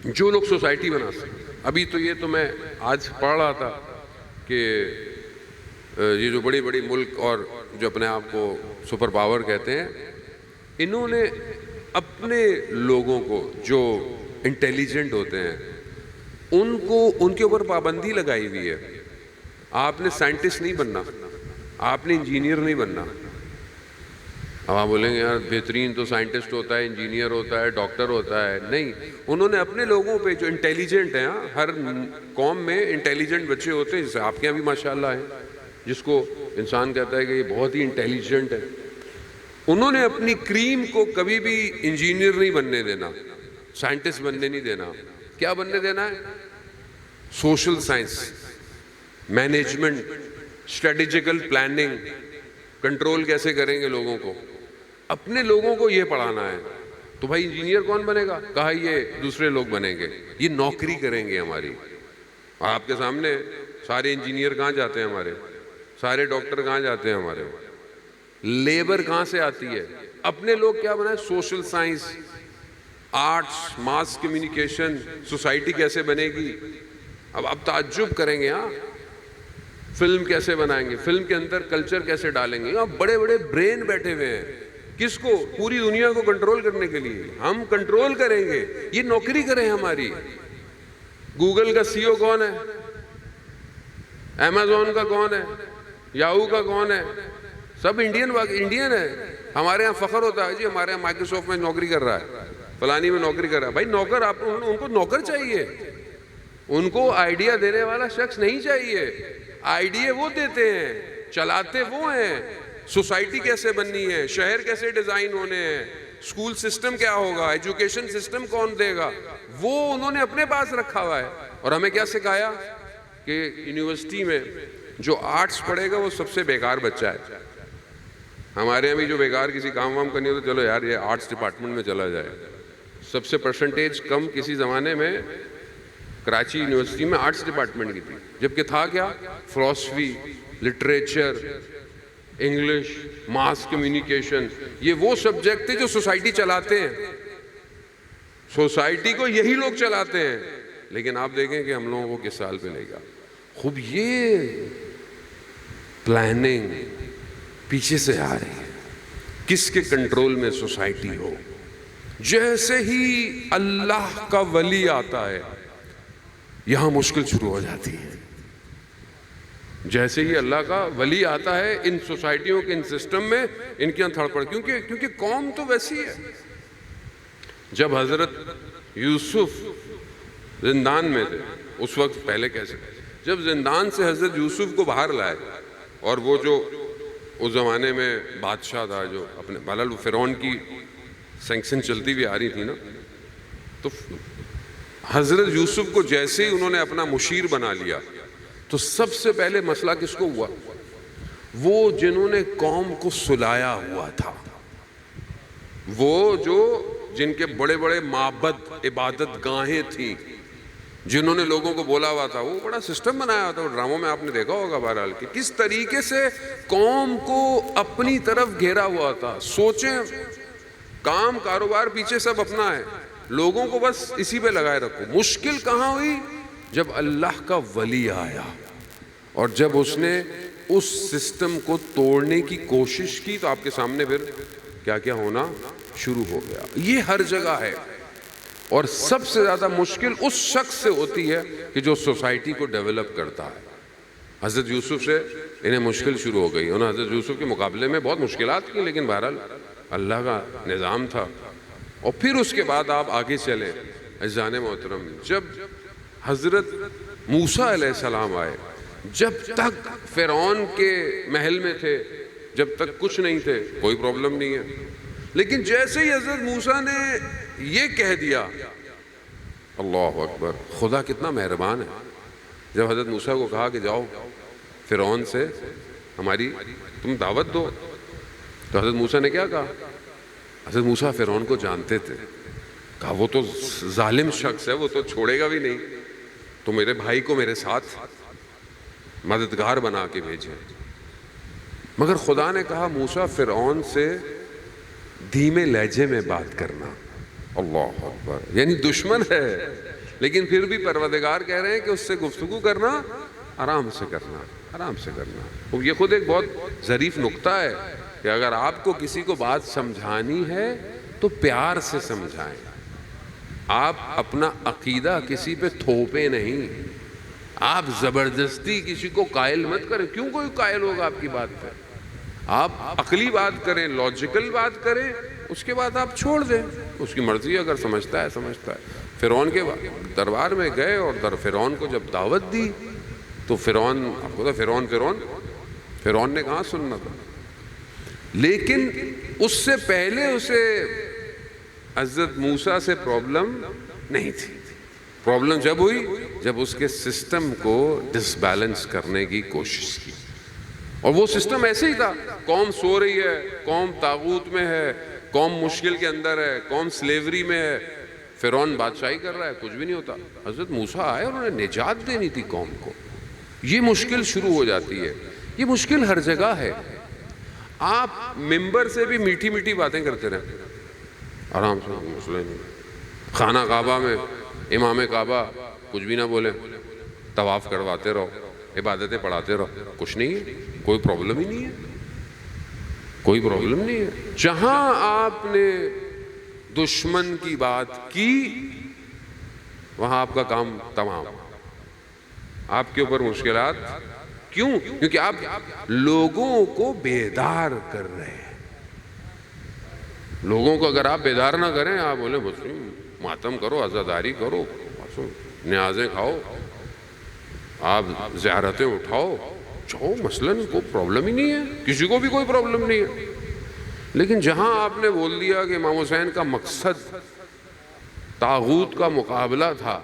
جو لوگ سوسائٹی بنا سکیں. ابھی تو یہ تو میں آج پڑھ رہا تھا کہ یہ جو بڑی بڑی ملک اور جو اپنے آپ کو سپر پاور کہتے ہیں، انہوں نے اپنے لوگوں کو جو انٹیلیجنٹ ہوتے ہیں ان کے اوپر پابندی لگائی ہوئی ہے. آپ نے سائنٹسٹ نہیں بننا، آپ نے انجینئر نہیں بننا. اب آپ بولیں گے یار بہترین تو سائنٹسٹ ہوتا ہے، انجینئر ہوتا ہے، ڈاکٹر ہوتا ہے. نہیں، انہوں نے اپنے لوگوں پہ جو انٹیلیجنٹ ہیں، ہر قوم میں انٹیلیجنٹ بچے ہوتے ہیں، جیسے آپ کے یہاں بھی ماشاءاللہ ہیں، جس کو انسان کہتا ہے کہ یہ بہت ہی انٹیلیجنٹ ہے. انہوں نے اپنی کریم کو کبھی بھی انجینئر نہیں بننے دینا، سائنٹسٹ بننے نہیں دینا. کیا بننے دینا ہے؟ Social science, management, strategical planning, control کیسے کریں گے لوگوں کو. اپنے لوگوں کو یہ پڑھانا ہے. تو بھائی انجینئر کون بنے گا؟ کہا یہ دوسرے لوگ بنیں گے، یہ نوکری کریں گے ہماری. آپ کے سامنے سارے انجینئر کہاں جاتے ہیں ہمارے، سارے ڈاکٹر کہاں جاتے ہیں ہمارے، لیبر کہاں سے آتی ہے؟ اپنے لوگ کیا بنائے؟ Social science, arts, mass communication, society کیسے بنے گی. اب آپ تعجب کریں گے، ہاں فلم کیسے بنائیں گے، فلم کے اندر کلچر کیسے ڈالیں گے. یہاں بڑے بڑے برین بیٹھے ہوئے ہیں. کس کو؟ پوری دنیا کو کنٹرول کرنے کے لیے. ہم کنٹرول کریں گے، یہ نوکری کریں ہماری. گوگل کا سی او کون ہے؟ امیزون کا کون ہے؟ یاہو کا کون ہے؟ سب انڈین ہے. ہمارے ہاں فخر ہوتا ہے جی ہمارے یہاں مائکروسافٹ میں نوکری کر رہا ہے، فلانی میں نوکری کر رہا ہے. بھائی نوکر، آپ ان کو نوکر چاہیے، ان کو آئیڈیا دینے والا شخص نہیں چاہیے. آئیڈیا وہ دیتے ہیں، چلاتے وہ ہیں. سوسائٹی کیسے بننی ہے، شہر کیسے ڈیزائن ہونے ہیں، اسکول سسٹم کیا ہوگا، ایجوکیشن سسٹم کون دے گا، وہ انہوں نے اپنے پاس رکھا ہوا ہے. اور ہمیں کیا سکھایا کہ یونیورسٹی میں جو آرٹس پڑھے گا وہ سب سے بیکار بچہ ہے. ہمارے یہاں بھی جو بیکار کسی کام وام کرنی ہو تو چلو یار یہ آرٹس ڈپارٹمنٹ میں چلا جائے. سب سے پرسنٹیج کم کسی زمانے میں کراچی یونیورسٹی میں آرٹس ڈپارٹمنٹ کی تھی، جبکہ تھا کیا؟ فلسفی، لٹریچر، انگلش، ماس کمیونیکیشن. یہ وہ سبجیکٹ تھے جو سوسائٹی چلاتے ہیں، سوسائٹی کو یہی لوگ چلاتے ہیں. لیکن آپ دیکھیں کہ ہم لوگوں کو کس سال پہ لے گا. خوب یہ پلاننگ پیچھے سے آ رہی ہے، کس کے کنٹرول میں سوسائٹی ہو. جیسے ہی اللہ کا ولی آتا ہے یہاں مشکل شروع ہو جاتی ہے. جیسے ہی اللہ کا ولی آتا ہے ان سوسائٹیوں کے ان سسٹم میں ان کی تھڑ پڑ، کیونکہ قوم تو ویسی ہے. جب حضرت یوسف زندان میں تھے اس وقت، پہلے کیسے، جب زندان سے حضرت یوسف کو باہر لائے، اور وہ جو اس زمانے میں بادشاہ تھا جو اپنے بہرحال فرعون کی سینکشن چلتی بھی آ رہی تھی نا، تو حضرت یوسف کو جیسے ہی انہوں نے اپنا مشیر بنا لیا تو سب سے پہلے مسئلہ کس کو ہوا؟ وہ جنہوں نے قوم کو سلایا ہوا تھا، وہ جو جن کے بڑے بڑے معبد عبادت گاہیں تھیں، جنہوں نے لوگوں کو بولا ہوا تھا، وہ بڑا سسٹم بنایا ہوا تھا. وہ ڈراموں میں آپ نے دیکھا ہوگا بہرحال کہ کس طریقے سے قوم کو اپنی طرف گھیرا ہوا تھا. سوچیں، کام کاروبار پیچھے سب اپنا ہے، لوگوں کو بس اسی پہ لگائے رکھو. مشکل کہاں ہوئی؟ جب اللہ کا ولی آیا اور جب اس نے اس سسٹم کو توڑنے کی کوشش کی تو آپ کے سامنے پھر کیا کیا ہونا شروع ہو گیا. یہ ہر جگہ ہے، اور سب سے زیادہ مشکل اس شخص سے ہوتی ہے کہ جو سوسائٹی کو ڈیولپ کرتا ہے. حضرت یوسف سے انہیں مشکل شروع ہو گئی. انہوں نے حضرت یوسف کے مقابلے میں بہت مشکلات کی، لیکن بہرحال اللہ کا نظام تھا. اور پھر اس کے بعد آپ آگے چلیں عزیزان محترم، جب حضرت موسیٰ علیہ السلام آئے، جب تک فرعون کے محل میں تھے، جب تک کچھ نہیں تھے کوئی پرابلم نہیں ہے. لیکن جیسے ہی حضرت موسیٰ نے یہ کہہ دیا، اللہ اکبر، خدا کتنا مہربان ہے. جب حضرت موسیٰ کو کہا کہ جاؤ فرعون سے ہماری تم دعوت دو، تو حضرت موسیٰ نے کیا کہا؟ حضرت موسیٰ فرعون کو جانتے تھے. کہا وہ تو ظالم شخص ہے، وہ تو چھوڑے گا بھی نہیں، تو میرے بھائی کو میرے ساتھ مددگار بنا کے بھیجیں. مگر خدا نے کہا موسیٰ فرعون سے دھیمے لہجے میں بات کرنا. اللہ اکبر، یعنی دشمن ہے لیکن پھر بھی پروردگار کہہ رہے ہیں کہ اس سے گفتگو کرنا آرام سے کرنا، آرام سے کرنا۔ یہ خود ایک بہت ظریف نکتہ ہے کہ اگر آپ کو کسی کو بات سمجھانی ہے تو پیار سے سمجھائیں، آپ اپنا عقیدہ کسی پہ تھوپیں نہیں، آپ زبردستی کسی کو قائل مت کریں۔ کیوں کوئی قائل ہوگا آپ کی بات پہ؟ آپ عقلی بات کریں، لاجیکل بات کریں، اس کے بعد آپ چھوڑ دیں، اس کی مرضی، اگر سمجھتا ہے سمجھتا ہے۔ فرعون کے دربار میں گئے اور فرعون کو جب دعوت دی تو فرعون، آپ کو فرعون نے کہاں سننا تھا، لیکن اس سے پہلے اسے حضرت موسیٰ سے پرابلم نہیں تھی۔ پرابلم جب ہوئی جب اس کے سسٹم کو ڈس بیلنس کرنے کی کوشش کی، اور وہ سسٹم ایسے ہی تھا، قوم سو رہی ہے، قوم طاغوت میں ہے، قوم مشکل کے اندر ہے، قوم سلیوری میں ہے، فرعون بادشاہی کر رہا ہے، کچھ بھی نہیں ہوتا۔ حضرت موسیٰ آئے اور انہیں نجات دینی تھی قوم کو۔ یہ مشکل شروع ہو جاتی ہے، یہ مشکل ہر جگہ ہے۔ آپ ممبر سے بھی میٹھی میٹھی باتیں کرتے رہیں، آرام سے، مسئلہ نہیں۔ خانہ کعبہ میں امام کعبہ کچھ بھی نہ بولے، طواف کرواتے رہو، عبادتیں پڑھاتے رہو، کچھ نہیں ہے، کوئی پرابلم ہی نہیں ہے، کوئی پرابلم نہیں ہے۔ جہاں آپ نے دشمن کی بات کی وہاں آپ کا کام تمام، آپ کے اوپر مشکلات۔ کیوں؟ کیونکہ آپ لوگوں کو بیدار کر رہے ہیں۔ لوگوں کو اگر آپ بیدار نہ کریں، آپ بولے بس ماتم کرو، عزاداری کرو، نیازیں کھاؤ، آپ زیارتیں اٹھاؤ، چاہو، مثلاً کوئی پرابلم ہی نہیں ہے، کسی کو بھی کوئی پرابلم نہیں ہے۔ لیکن جہاں آپ نے بول دیا کہ امام حسین کا مقصد طاغوت کا مقابلہ تھا،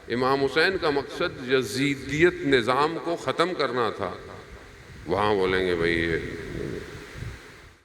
امام حسین کا مقصد یزیدیت نظام کو ختم کرنا تھا، وہاں بولیں گے بھئی